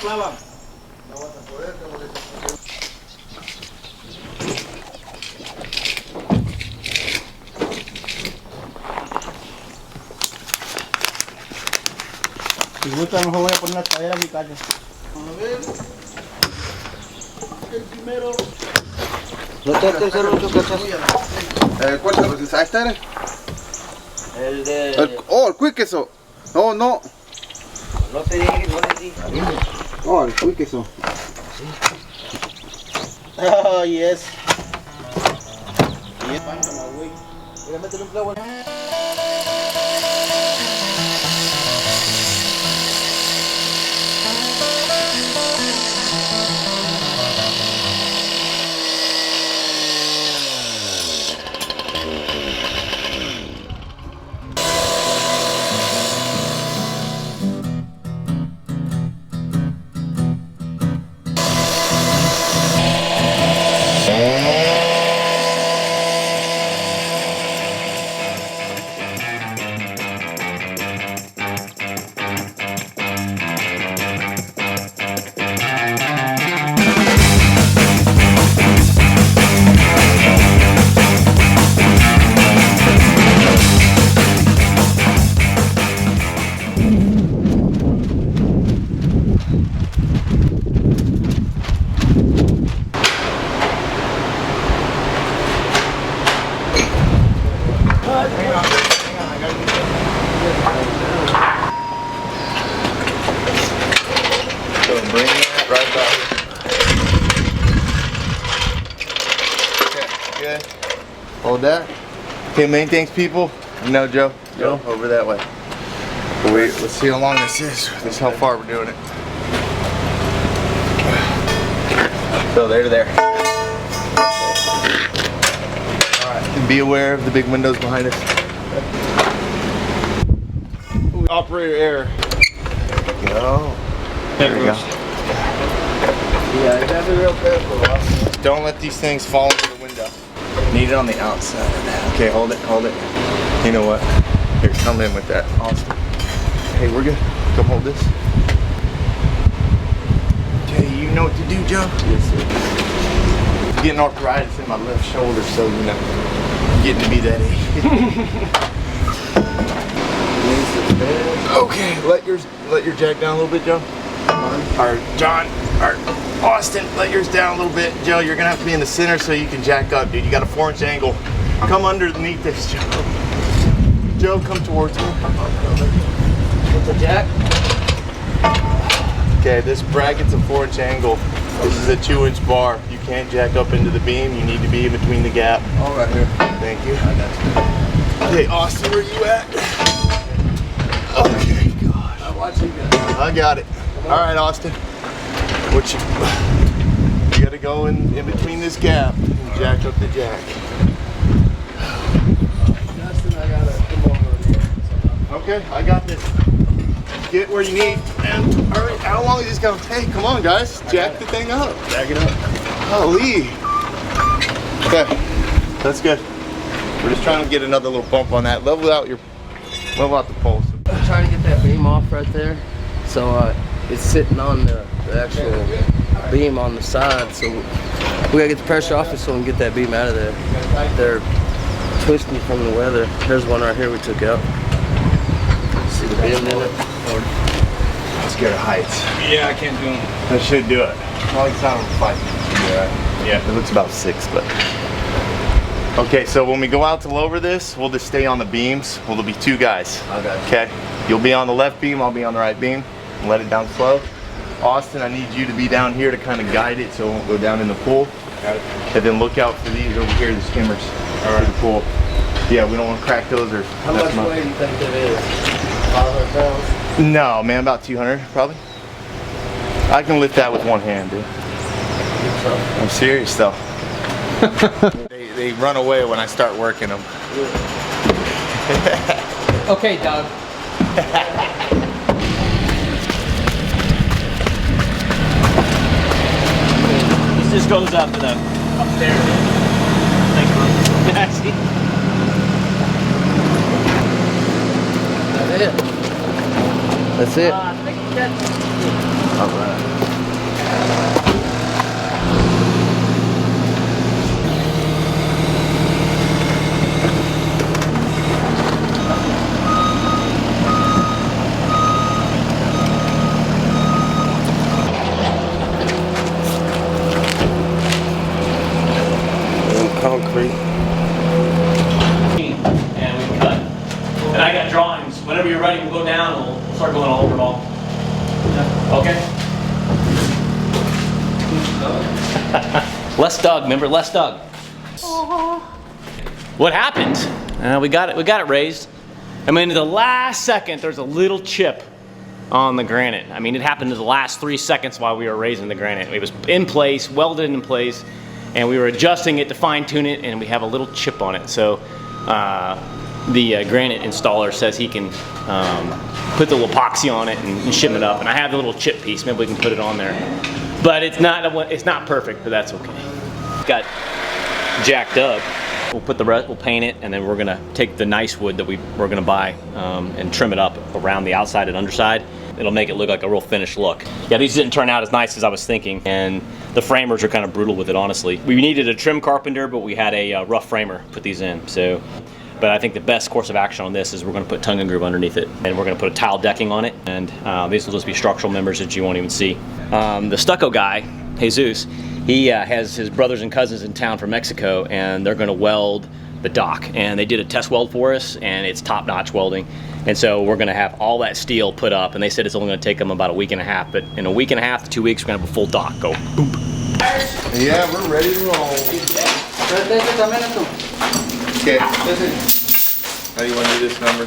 clavan. No vas a poder, Si gusta, mejor voy a poner la escalera a mi casa. a ver. El primero. ¿No te tercero tu casa? ¿Cuál es el esta era? El de... El quick queso. No, no. No te dije, no le dije. Oh, el quick queso. Oh, yes. Y es páncama, güey. Voy a meterle un clavo. Bring that right back. Okay, good. Hold that. Okay, main things, people. No, Joe. Joe, over that way. Wait, let's see how long this is. This is how far we're doing it. So there to there. Alright, and be aware of the big windows behind us. Operator error. Go. There we go. Yeah, you gotta be real careful, huh? Don't let these things fall into the window. Need it on the outside. Okay, hold it, hold it. You know what? Here, come in with that. Awesome. Hey, we're good. Come hold this. Okay, you know what to do, Joe? Yes, sir. I'm getting arthritis in my left shoulder, so you know, I'm getting to be that age. Okay, let your jack down a little bit, Joe. Or John, or Austin, let yours down a little bit. Joe, you're gonna have to be in the center so you can jack up, dude. You got a 4-inch angle. Come underneath this, Joe. Joe, come towards me. With the jack? Okay, this bracket's a 4-inch angle. This is a 2-inch bar. You can't jack up into the beam. You need to be in between the gap. All right here. Thank you. I got you. Okay, Austin, where you at? Okay, gosh. I'm watching you. I got it. All right, Austin. What you gotta go in between this gap and jack up the jack. Justin, I gotta come over here. Okay, I got this. Get where you need. And all right, how long is this gonna take? Come on, guys, jack the thing up. Jack it up. Holy. Okay, that's good. We're just trying to get another little bump on that. Level out the poles. I'm trying to get that beam off right there. So it's sitting on the actual beam on the side. So we gotta get the pressure off it so we can get that beam out of there. They're twisting from the weather. There's one right here we took out. See the beam in it? I'm scared of heights. Yeah, I can't do them. That should do it. Well, it's not on 5 feet. Yeah, it looks about 6, but. Okay, so when we go out to lower this, we'll just stay on the beams. Well, there'll be 2 guys. Okay, you'll be on the left beam, I'll be on the right beam. Let it down slow. Austin, I need you to be down here to kind of guide it so it won't go down in the pool. Got it. And then look out for these over here, the skimmers. All right. The pool. Yeah, we don't want to crack those or. How much weight do you think it is? 500 pounds? No, man, about 200 probably. I can lift that with one hand, dude. I'm serious though. They run away when I start working them. Okay, Doug. This just goes up to the upstairs. Thanks, bro. That's it. That's it. I think that's All right. Less Doug, remember? Less Doug. What happened? We got it raised. I mean, in the last second, there's a little chip on the granite. I mean, it happened in the last 3 seconds while we were raising the granite. It was in place, welded in place, and we were adjusting it to fine tune it, and we have a little chip on it. So the granite installer says he can put the little epoxy on it and shim it up. And I have the little chip piece. Maybe we can put it on there. But it's not perfect, but that's okay. It's got jacked up. We'll paint it, and then we're gonna take the nice wood that we're gonna buy and trim it up around the outside and underside. It'll make it look like a real finished look. Yeah, these didn't turn out as nice as I was thinking, and the framers are kind of brutal with it, honestly. We needed a trim carpenter, but we had a rough framer put these in. So, but I think the best course of action on this is we're gonna put tongue and groove underneath it, and we're gonna put a tile decking on it, and these will just be structural members that you won't even see. The stucco guy, Jesus, he has his brothers and cousins in town from Mexico, and they're gonna weld the dock. And they did a test weld for us, and it's top-notch welding. And so we're gonna have all that steel put up, and they said it's only gonna take them about a week and a half, but in a week and a half to 2 weeks, we're gonna have a full dock go boom. Yeah, we're ready to roll. Okay. How do you want to do this number?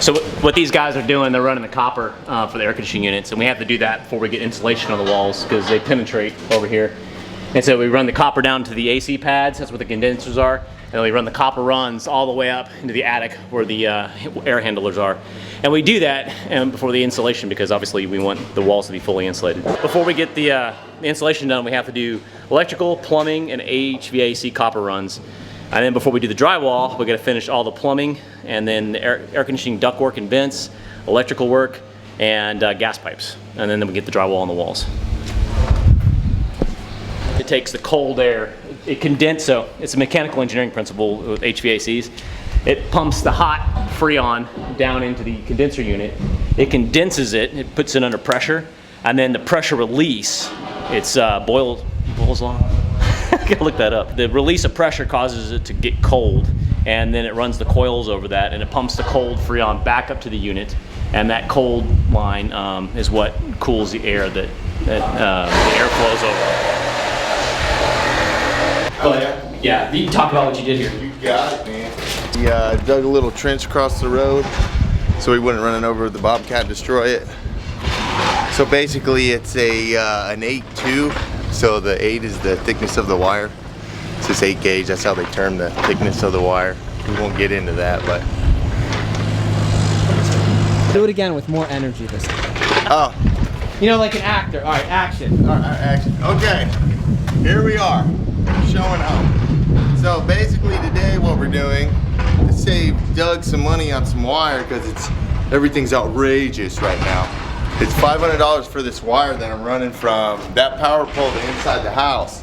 So what these guys are doing, they're running the copper for the air conditioning units, and we have to do that before we get insulation on the walls because they penetrate over here. And so we run the copper down to the AC pads, that's where the condensers are, and then we run the copper runs all the way up into the attic where the air handlers are. And we do that before the insulation because obviously we want the walls to be fully insulated. Before we get the insulation done, we have to do electrical, plumbing, and HVAC copper runs. And then before we do the drywall, we got to finish all the plumbing and then the air conditioning ductwork and vents, electrical work, and gas pipes. And then we get the drywall on the walls. It takes the cold air, it condenses, so it's a mechanical engineering principle with HVACs. It pumps the hot Freon down into the condenser unit. It condenses it, it puts it under pressure, and then the pressure release, it's Boyle's law. I gotta look that up. The release of pressure causes it to get cold, and then it runs the coils over that, and it pumps the cold Freon back up to the unit, and that cold line is what cools the air that the air flows over. But yeah, you can talk about what you did here. You got it, man. We dug a little trench across the road so we wouldn't run it over the Bobcat and destroy it. So basically it's an 8-2. So the 8 is the thickness of the wire. It's just 8 gauge, that's how they term the thickness of the wire. We won't get into that, but. Do it again with more energy this time. Oh. You know, like an actor. All right, action. All right, action. Okay, here we are, showing up. So basically today what we're doing to save Doug some money on some wire because everything's outrageous right now. It's $500 for this wire that I'm running from that power pole to inside the house.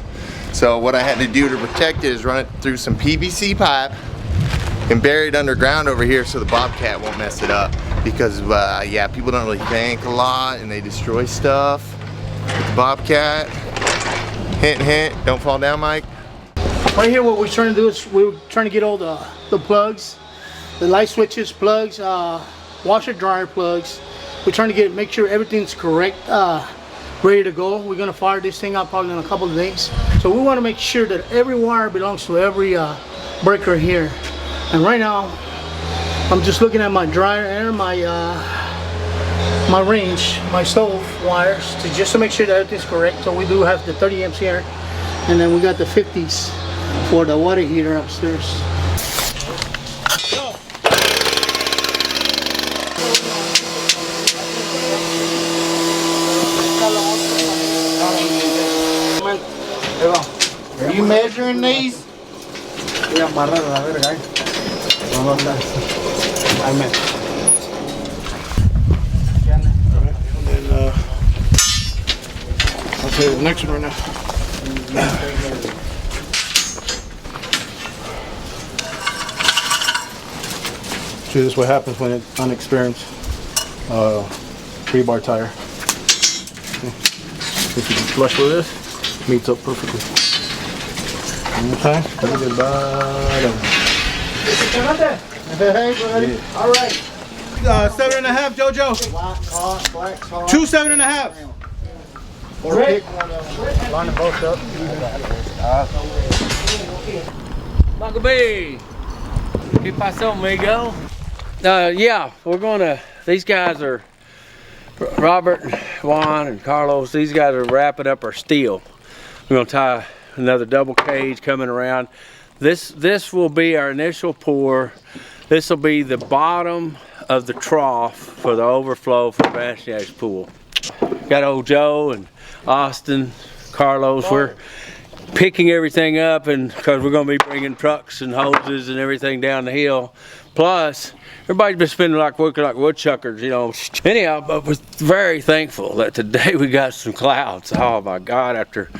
So what I had to do to protect it is run it through some PVC pipe and bury it underground over here so the bobcat won't mess it up. Because yeah, people don't really think a lot and they destroy stuff with the bobcat. Hint, hint, don't fall down, Mike. Right here, what we're trying to do is we're trying to get all the plugs, the light switches, plugs, washer dryer plugs. We're trying to make sure everything's correct, ready to go. We're gonna fire this thing out probably in a couple of days. So we want to make sure that every wire belongs to every breaker here. And right now, I'm just looking at my dryer air, my range, my stove wires, just to make sure that everything's correct. So we do have the 30 amps here, and then we got the 50s for the water heater upstairs. Are you measuring these? Okay, the next one right now. See, this is what happens when it's unexperienced. Rebar tire. If you flush with this, meets up perfectly. Okay, look at the bottom. All right. 7.5, JoJo. 2 7.5. Line them both up. Uncle B, ¿qué pasó, amigo? Yeah, we're gonna, these guys are, Robert, Juan, and Carlos, these guys are wrapping up our steel. We're gonna tie another double cage coming around. This will be our initial pour. This will be the bottom of the trough for the overflow for Vashniak's pool. Got old Joe and Austin, Carlos, we're picking everything up, and because we're going to be bringing trucks and hoses and everything down the hill. Plus, everybody's been spending working like woodchuckers, you know. Anyhow, but we're very thankful that today we got some clouds. Oh my God, after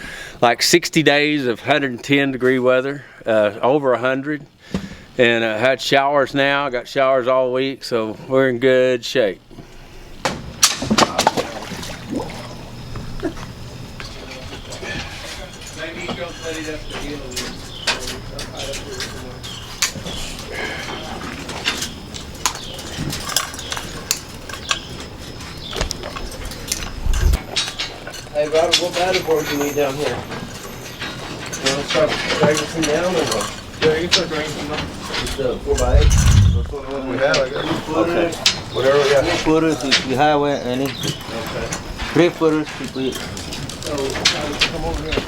like 60 days of 110-degree weather, over 100, and had showers now. Got showers all week, so we're in good shape. Hey Robert, what battle board do you need down here? You want to start dragging some down or what? Yeah, you can start dragging some down. Just 4x8? That's what we have, I guess. Okay. Whatever we got. 3 footers if you have any. Okay. 3 footers if we. Come over here.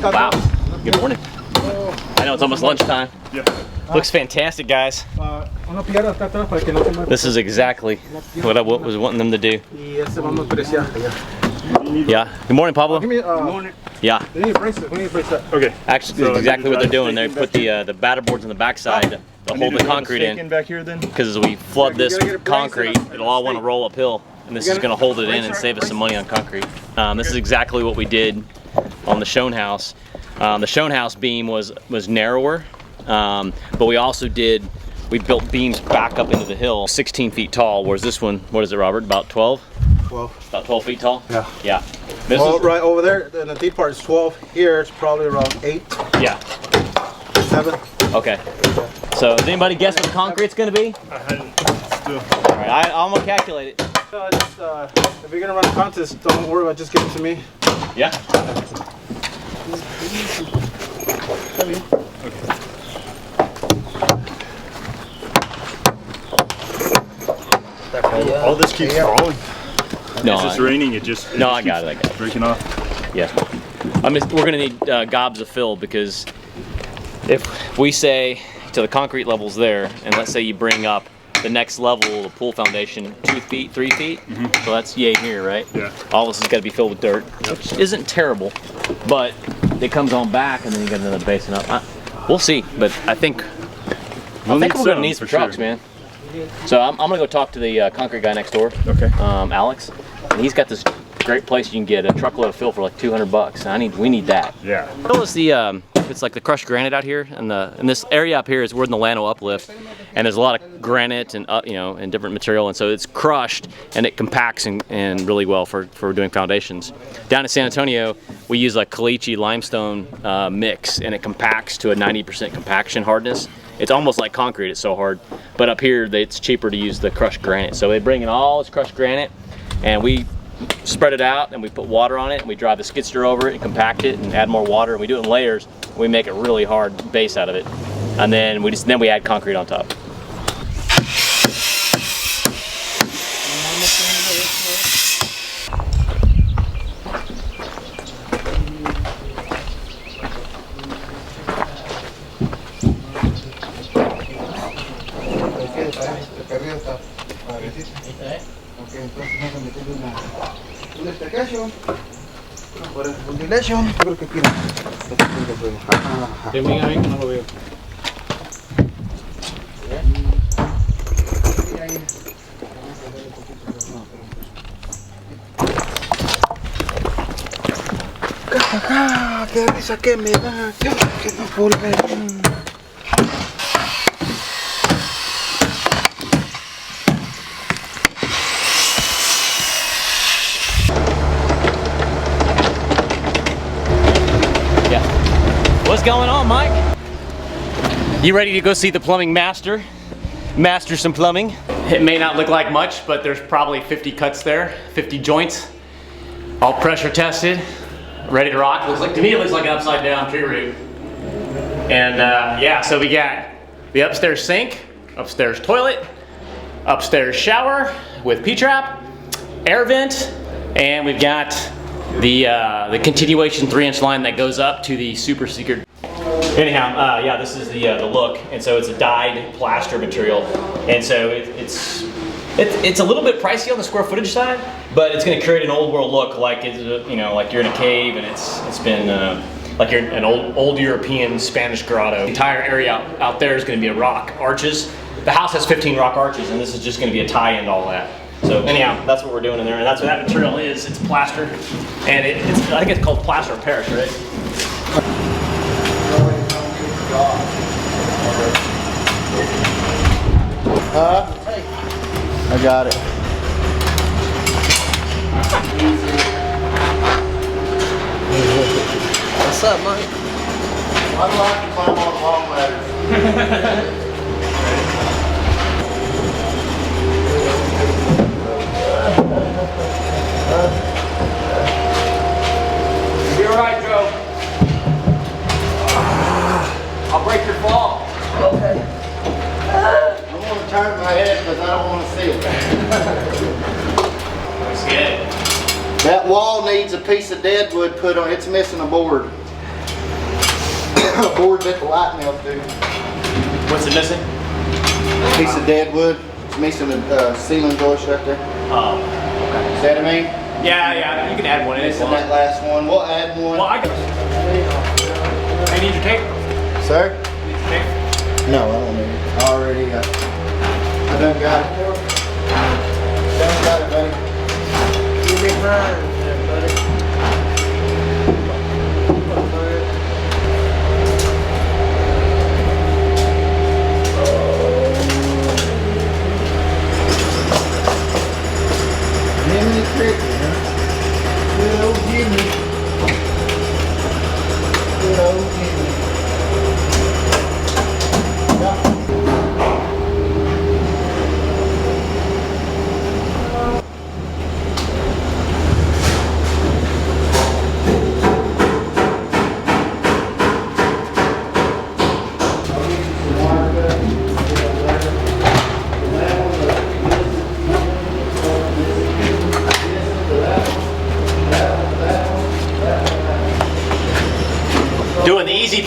Wow. Good morning. I know it's almost lunchtime. Yeah. Looks fantastic, guys. This is exactly what I was wanting them to do. Yeah. Good morning, Pablo. Yeah. We need to brace that. Okay. Actually, So that's exactly what they're doing. They staking put the batter boards on the backside to hold the concrete in. back here then? Because as we flood this concrete, it'll all want to roll uphill, and this is going to hold it in and save us some money on concrete. This is exactly what we did on the Schoen house. The Schoen house beam was narrower, but we also we built beams back up into the hill, 16 feet tall, whereas this one, what is it, Robert, about 12? 12. About 12 feet tall? Yeah. Yeah. Well, right over there, the deep part is 12. Here, it's probably around 8, Yeah. 7. Okay. So does anybody guess what the concrete's going to be? too. All right, I'm gonna calculate it. Just, if you're gonna run a contest, don't worry about just giving it to me. Yeah. All this keeps falling. No, It's just raining. It No, just I got keeps it. I got it. breaking off. Yeah. We're gonna need gobs of fill because if we say to the concrete levels there, and let's say you bring up the next level of the pool foundation 2 feet, 3 feet, so that's yay here, right? Yeah. All this has got to be filled with dirt, which isn't terrible, but it comes on back, and then you get another basin up. We'll see, but I think we're gonna need some trucks, man. So I'm gonna go talk to the concrete guy next door. Okay. Alex, and he's got this great place you can get a truckload of fill for like $200. And we need that. Yeah. Fill is the it's like the crushed granite out here, and this area up here is where the Lano uplift, and there's a lot of granite and and different material, and so it's crushed and it compacts and really well for doing foundations. Down in San Antonio, we use like caliche limestone mix, and it compacts to a 90% compaction hardness. It's almost like concrete, it's so hard. But up here, it's cheaper to use the crushed granite. So they bring in all this crushed granite, and we spread it out, and we put water on it, and we drive the skid steer over it and compact it and add more water, and we do it in layers. We make a really hard base out of it, and then we add concrete on top. Qué risa que me da, que no volver. Yeah. What's going on, Mike? You ready to go see the plumbing master? Master some plumbing? It may not look like much, but there's probably 50 cuts there, 50 joints, all pressure tested, ready to rock. To me, it looks like an upside down tree root. And yeah, so we got the upstairs sink, upstairs toilet, upstairs shower with P-trap, air vent, and we've got the continuation 3-inch line that goes up to the super secret. Anyhow, yeah, this is the look, and so it's a dyed plaster material, and so it's a little bit pricey on the square footage side, but it's going to create an old world look, like it's like you're in a cave, and it's been like you're in an old European Spanish grotto. The entire area out there is going to be a rock arches. The house has 15 rock arches, and this is just going to be a tie-in to all that. So anyhow, that's what we're doing in there, and that's what that material is. It's plaster, and I think it's called plaster of Paris, right? I got it. What's up, Mike? Why do I have to climb all the long ladders? You're right, Joe. I'll break your fall. Okay. I want to turn my head because I don't want to see it. Let's get it. That wall needs a piece of dead wood put on. It's missing a board. A board that the light nails do. What's it missing? A piece of dead wood. It's missing a ceiling joist right there. Oh, okay. See what I mean? Yeah, you can add one in if you Missing that want. last one. We'll add one. Well, I need your tape. Sir? Need your tape? No, I don't need it. I already got it. I done got it. Done got it, buddy. You be fine there, buddy. Jiminy Cricket, huh? Good old Jimmy. Good old Jimmy.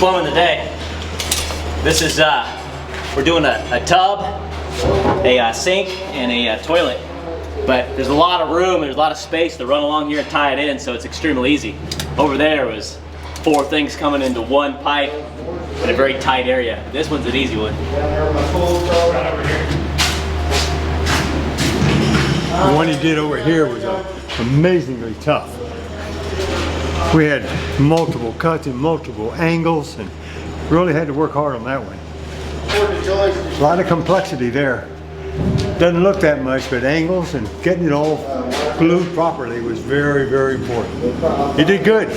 plumbing today. This is, we're doing a tub, a sink, and a toilet. But there's a lot of room, there's a lot of space to run along here and tie it in, so it's extremely easy. Over there was 4 things coming into one pipe in a very tight area. This one's an easy one. Right over here. The one he did over here was amazingly tough. We had multiple cuts and multiple angles and really had to work hard on that one. A lot of complexity there. Doesn't look that much, but angles and getting it all glued properly was very, very important. You did good.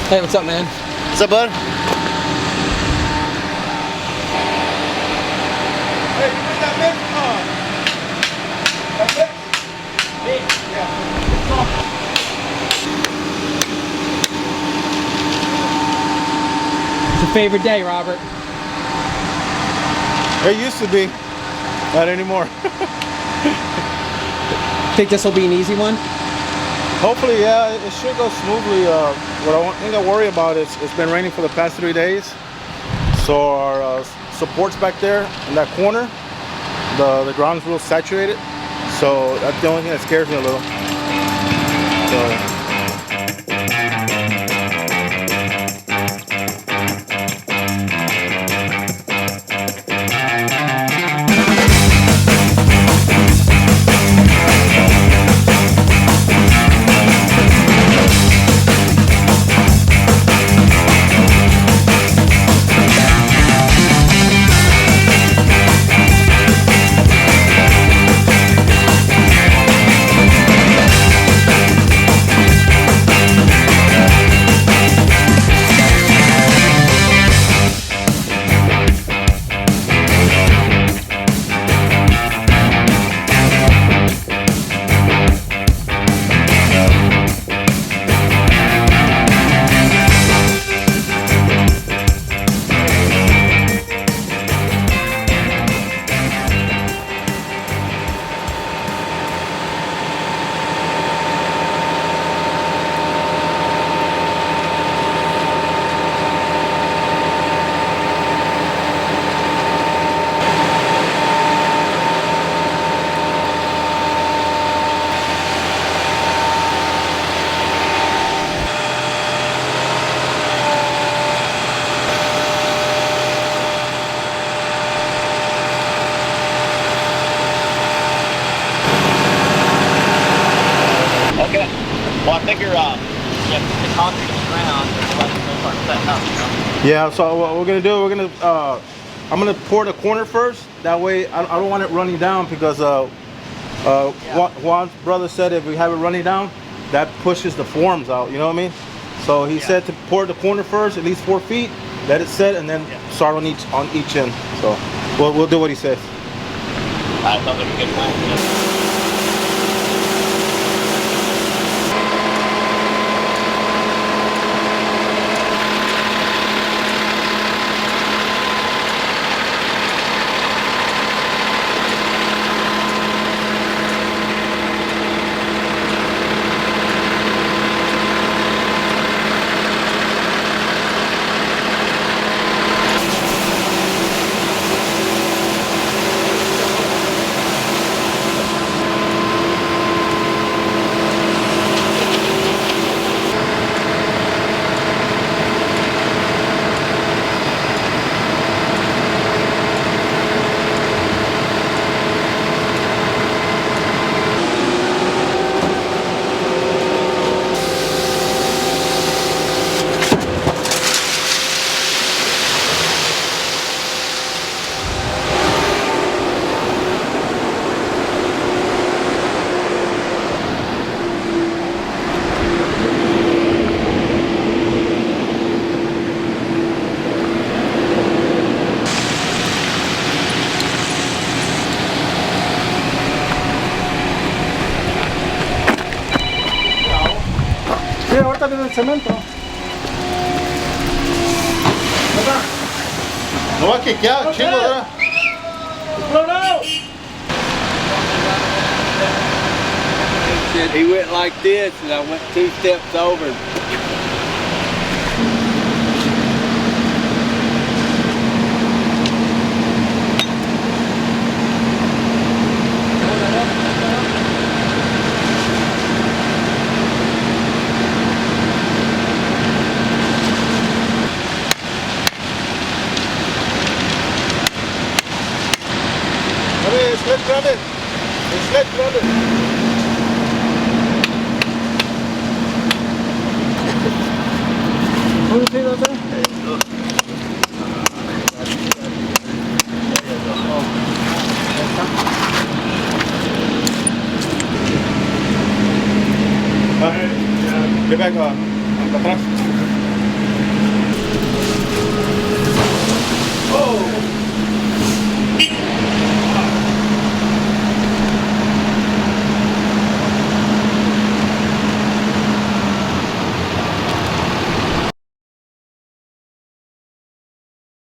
Hey, what's up, man? What's up, bud? Hey, you bring that mix? That mix? It's your favorite day, Robert. It used to be. Not anymore. Think this will be an easy one? Hopefully, yeah, it should go smoothly. What I think I worry about is it's been raining for the past 3 days. So our supports back there in that corner, the ground's real saturated. So that's the only thing that scares me a little. So, Okay. Well, I figure, the concrete is ground, start setting up, you know? yeah, so what we're gonna do, I'm gonna pour the corner first. That way, I don't want it running down because Juan's brother said if we have it running down, that pushes the forms out. You know what I mean? So he said to pour the corner first, at least 4 feet, let it set, and then start on each end. So we'll do what he says. That sounds like a good plan. sácate del cemento. No va a quiquear, chingo, ¿verdad? He went like this, and I went 2 steps over. Let's grab it. Let's grab it. What do you see right there? Get back atrás. Oh!